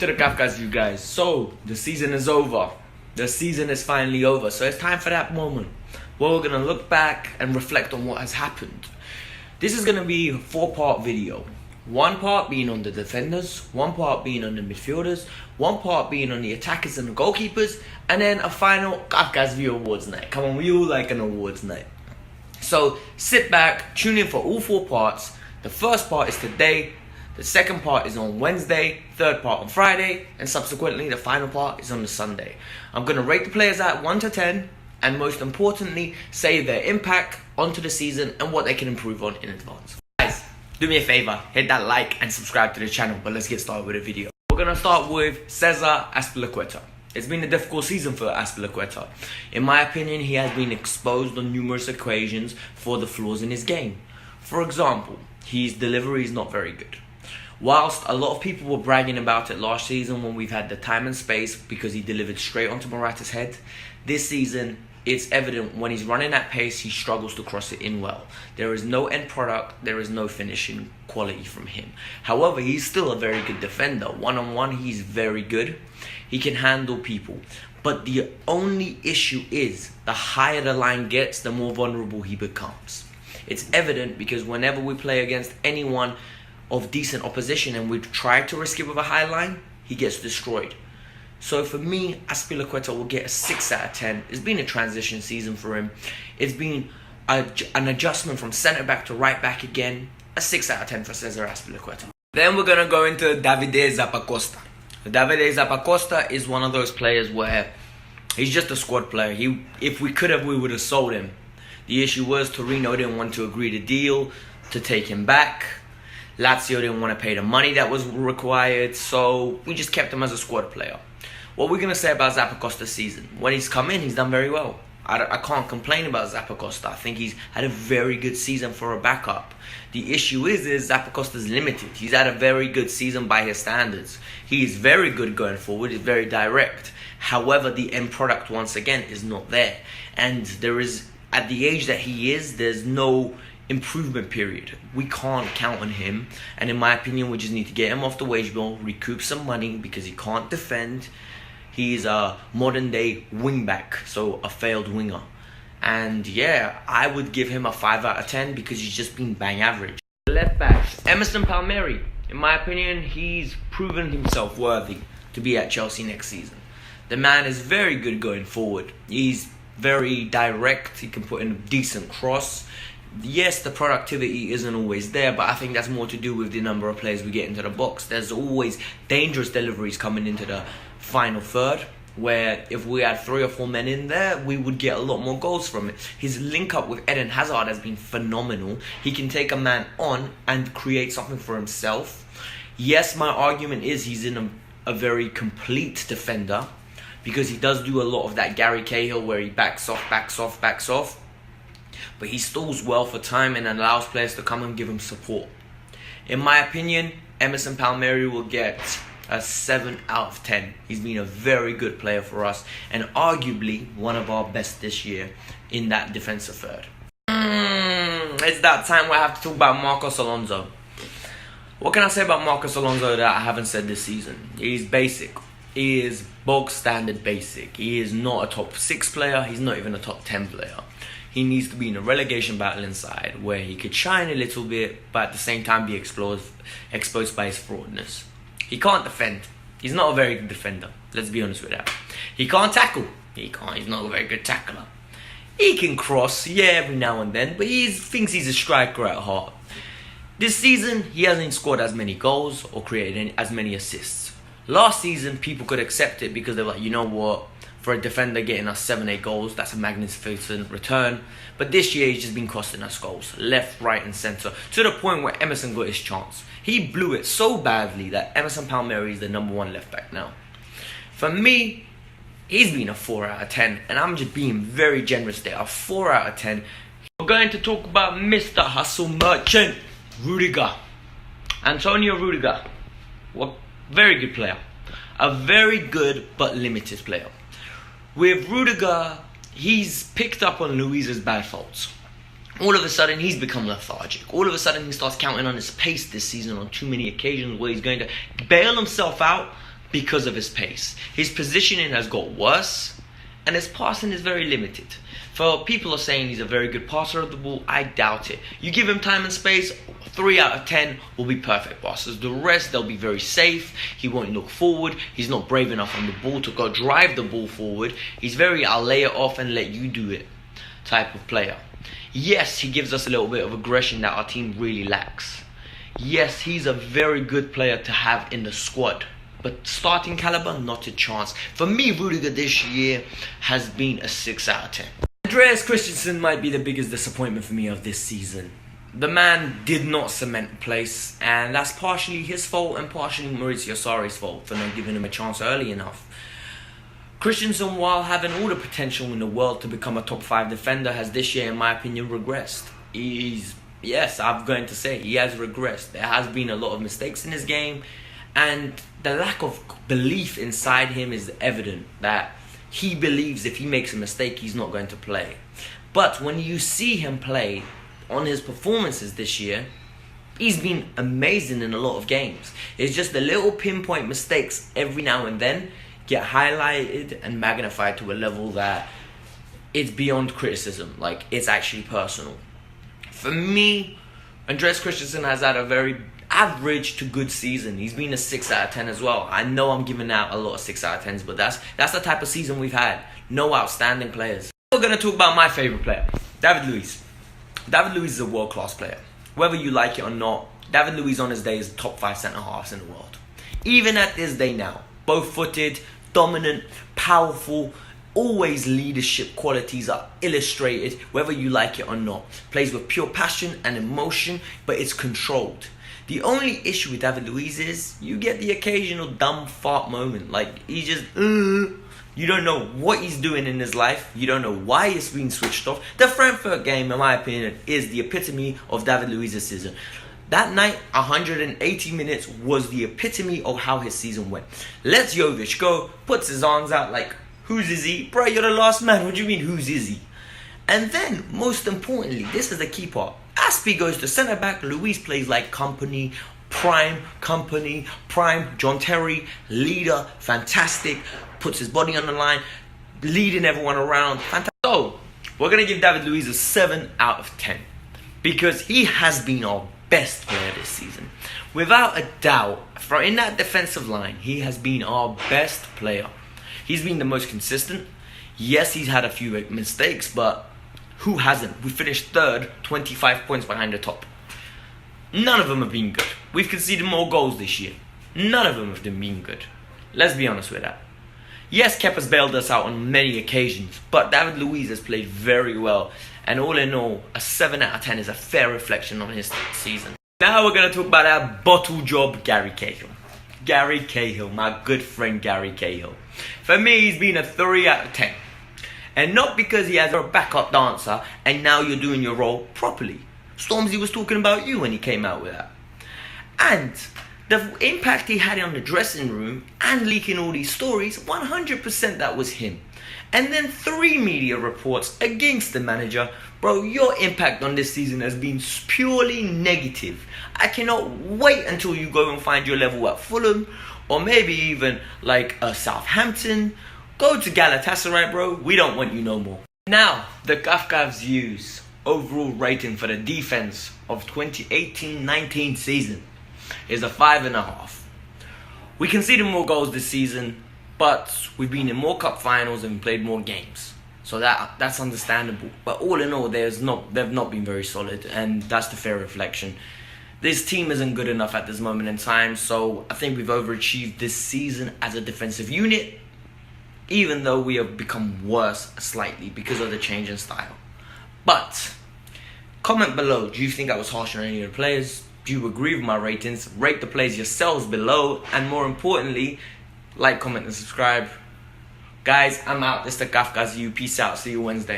to the Kafkas, you guys. So, the season is over. The season is finally over. So it's time for that moment where we're going to look back and reflect on what has happened. This is going to be a 4-part video. One part being on the defenders, one part being on the midfielders, one part being on the attackers and the goalkeepers, and then a final Kafkas View Awards night. Come on, we all like an awards night. So sit back, tune in for all 4 parts. The first part is today, the second part is on Wednesday, third part on Friday, and subsequently the final part is on the Sunday. I'm going to rate the players at 1 to 10, and most importantly, say their impact onto the season and what they can improve on in advance. Guys, do me a favor, hit that like and subscribe to the channel, but let's get started with the video. We're going to start with Cesar Azpilicueta. It's been a difficult season for Azpilicueta. In my opinion, he has been exposed on numerous occasions for the flaws in his game. For example, his delivery is not very good. Whilst a lot of people were bragging about it last season when we've had the time and space because he delivered straight onto Morata's head, this season it's evident when he's running at pace he struggles to cross it in well. There is no end product, there is no finishing quality from him. However, he's still a very good defender. One-on-one, he's very good. He can handle people. But the only issue is the higher the line gets, the more vulnerable he becomes. It's evident because whenever we play against anyone of decent opposition and we try to risk it with a high line, he gets destroyed. So for me, Azpilicueta will get a 6 out of 10. It's been a transition season for him. It's been an adjustment from centre back to right back again. A 6 out of 10 for Cesar Azpilicueta. Then we're gonna go into Davide Zappacosta. Davide Zappacosta is one of those players where he's just a squad player. If we could have, we would have sold him. The issue was Torino didn't want to agree the deal to take him back. Lazio didn't want to pay the money that was required, so we just kept him as a squad player. What we're going to say about Zappacosta's season? When he's come in, he's done very well. I can't complain about Zappacosta. I think he's had a very good season for a backup. The issue is Zappacosta's limited. He's had a very good season by his standards. He is very good going forward. He's very direct. However, the end product, once again, is not there. And there is, at the age that he is, there's no improvement period. We can't count on him, and in my opinion we just need to get him off the wage bill, recoup some money because he can't defend. He's a modern day wing back, so a failed winger, and yeah, I would give him a 5 out of 10 because he's just been bang average. Left back, Emerson Palmieri. In my opinion, he's proven himself worthy to be at Chelsea next season. The man is very good going forward. He's very direct. He can put in a decent cross. Yes, the productivity isn't always there, but I think that's more to do with the number of players we get into the box. There's always dangerous deliveries coming into the final third, where if we had 3 or 4 men in there, we would get a lot more goals from it. His link up with Eden Hazard has been phenomenal. He can take a man on and create something for himself. Yes, my argument is he's in a very complete defender, because he does do a lot of that Gary Cahill where he backs off. But he stalls well for time and allows players to come and give him support. In my opinion, Emerson Palmieri will get a 7 out of 10. He's been a very good player for us and arguably one of our best this year in that defensive third. It's that time where I have to talk about Marcos Alonso. What can I say about Marcos Alonso that I haven't said this season? He's basic. He is bog standard basic. He is not a top 6 player. He's not even a top 10 player. He needs to be in a relegation battle inside where he could shine a little bit, but at the same time be exposed by his fraudness. He can't defend. He's not a very good defender. Let's be honest with that. He can't tackle. He's not a very good tackler. He can cross, yeah, every now and then, but he thinks he's a striker at heart. This season, he hasn't scored as many goals or created as many assists. Last season, people could accept it because they're like, you know what? For a defender getting us 7-8 goals, that's a magnificent return. But this year, he's just been costing us goals, left, right, and centre, to the point where Emerson got his chance. He blew it so badly that Emerson Palmieri is the number 1 left back now. For me, he's been a 4 out of 10, and I'm just being very generous there. A 4 out of 10. We're going to talk about Mr. Hustle Merchant, Rudiger. Antonio Rudiger. What very good player. A very good but limited player. With Rudiger, he's picked up on Luiz's bad faults. All of a sudden, he's become lethargic. All of a sudden, he starts counting on his pace this season on too many occasions where he's going to bail himself out, because of his pace. His positioning has got worse, and his passing is very limited. For people are saying he's a very good passer of the ball, I doubt it. You give him time and space, 3 out of 10 will be perfect passes. The rest, they'll be very safe. He won't look forward. He's not brave enough on the ball to go drive the ball forward. He's very, I'll lay it off and let you do it type of player. Yes, he gives us a little bit of aggression that our team really lacks. Yes, he's a very good player to have in the squad. But starting caliber, not a chance. For me, Rudiger this year has been a 6 out of 10. Andreas Christensen might be the biggest disappointment for me of this season. The man did not cement place, and that's partially his fault and partially Maurizio Sarri's fault for not giving him a chance early enough. Christensen, while having all the potential in the world to become a top 5 defender, has this year, in my opinion, regressed. Yes, I'm going to say, he has regressed. There has been a lot of mistakes in his game, and the lack of belief inside him is evident that he believes if he makes a mistake, he's not going to play. But when you see him play on his performances this year, he's been amazing in a lot of games. It's just the little pinpoint mistakes every now and then get highlighted and magnified to a level that it's beyond criticism. Like, it's actually personal. For me, Andreas Christensen has had a very average to good season. He's been a 6 out of 10 as well. I know I'm giving out a lot of 6 out of 10s, but that's the type of season we've had. No outstanding players. We're going to talk about my favourite player, David Luiz. David Luiz is a world-class player. Whether you like it or not, David Luiz on his day is top 5 centre-halves in the world. Even at this day now, both-footed, dominant, powerful, always leadership qualities are illustrated, whether you like it or not. Plays with pure passion and emotion, but it's controlled. The only issue with David Luiz is you get the occasional dumb fart moment. Like, he just, you don't know what he's doing in his life. You don't know why it's being switched off. The Frankfurt game, in my opinion, is the epitome of David Luiz's season. That night, 180 minutes was the epitome of how his season went. Lets Jovic go, puts his arms out like, who's Izzy? Bro, you're the last man. What do you mean, who's Izzy? And then, most importantly, this is the key part. Aspie goes to centre-back. Luiz plays like prime, John Terry, leader, fantastic, puts his body on the line, leading everyone around. Fantastic. So, we're going to give David Luiz a 7 out of 10 because he has been our best player this season. Without a doubt, in that defensive line, he has been our best player. He's been the most consistent. Yes, he's had a few mistakes, but who hasn't? We finished 3rd, 25 points behind the top. None of them have been good. We've conceded more goals this year. None of them have been good. Let's be honest with that. Yes, Kepa's bailed us out on many occasions, but David Luiz has played very well. And all in all, a 7 out of 10 is a fair reflection on his season. Now we're going to talk about our bottle job, Gary Cahill. Gary Cahill, my good friend Gary Cahill. For me, he's been a 3 out of 10. And not because he has a backup dancer and now you're doing your role properly. Stormzy was talking about you when he came out with that. And the impact he had on the dressing room and leaking all these stories, 100% that was him. And then 3 media reports against the manager. Bro, your impact on this season has been purely negative. I cannot wait until you go and find your level at Fulham or maybe even like Southampton. Go to Galatasaray, bro. We don't want you no more. Now, the Kafka's views overall rating for the defense of 2018-19 season is a 5.5. We conceded more goals this season, but we've been in more cup finals and played more games. So that's understandable. But all in all, they've not been very solid, and that's the fair reflection. This team isn't good enough at this moment in time, so I think we've overachieved this season as a defensive unit, even though we have become worse slightly because of the change in style. But, comment below, do you think I was harsh on any of the players? Do you agree with my ratings? Rate the players yourselves below, and more importantly, like, comment, and subscribe. Guys, I'm out. This is the Kafka's You. Peace out. See you Wednesday.